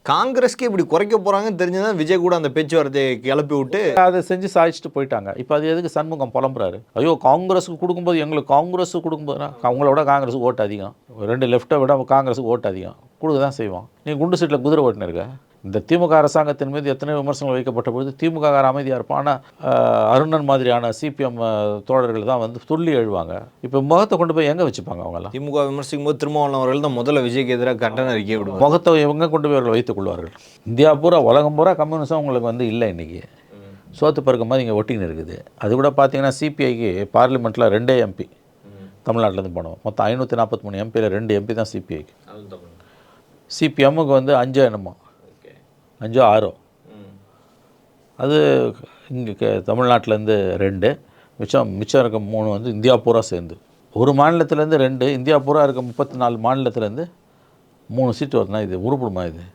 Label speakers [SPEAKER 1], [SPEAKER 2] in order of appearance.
[SPEAKER 1] காங்கிரஸ்க்கு இப்படி குறைக்க போகிறாங்கன்னு தெரிஞ்சுதான் விஜய் கூட அந்த பேச்சுவார்த்தையை கிளப்பி விட்டு
[SPEAKER 2] அதை செஞ்சு சாதிச்சுட்டு போயிட்டாங்க. இப்போ அது எதுக்கு சண்முகம் புலம்புறாரு? ஐயோ காங்கிரஸுக்கு கொடுக்கும்போது எங்களுக்கு காங்கிரஸுக்கு கொடுக்கும்போதுனா அவங்கள விட காங்கிரஸுக்கு ஓட்டு அதிகம், 2 லெஃப்ட்டை விட காங்கிரஸுக்கு ஓட்டு அதிகம் கொடுக்க தான் செய்வோம். நீ குண்டு சீட்டில் குதிரை ஓட்டுன்னு இருக்க. இந்த திமுக அரசாங்கத்தின் மீது எத்தனை விமர்சனங்கள் வைக்கப்பட்ட பொழுது திமுக அமைதியாக இருப்பான். ஆனால் அருணன் மாதிரியான சிபிஎம் தோழர்கள் தான் வந்து துள்ளி எழுவாங்க. இப்போ முகத்தை கொண்டு போய் எங்கே வச்சுப்பாங்க அவங்களாம்?
[SPEAKER 1] திமுக விமர்சிக்கும் போது திருமாவளவன் அவர்கள் தான் முதல்ல விஜய்க்கு எதிராக கண்டன அறிக்கை விடுவாங்க.
[SPEAKER 2] முகத்தை எங்கே கொண்டு போய் அவர்கள் வைத்துக் கொள்வார்கள்? இந்தியா பூரா உலகம் பூரா கம்யூனிசம் உங்களுக்கு வந்து இல்லை. இன்றைக்கி சோத்து பறக்க மாதிரி இங்கே ஒட்டின்னு இருக்குது. அது கூட பார்த்தீங்கன்னா சிபிஐக்கு பார்லிமெண்ட்டில் 2 எம்பி தமிழ்நாட்டிலேருந்து போனோம். மொத்தம் 543 எம்பியில் 2 எம்பி தான் சிபிஐக்கு. சிபிஎம்முக்கு வந்து 5 என்னமோ 5 6. அது இங்கே தமிழ்நாட்டிலேருந்து 2, மிச்சம் இருக்க 3 வந்து இந்தியா பூரா சேர்ந்து. ஒரு மாநிலத்திலேருந்து 2, இந்தியா பூரா இருக்க 34 மாநிலத்திலேருந்து 3 சீட்டு வருதுன்னா இது உருப்படுமா? இது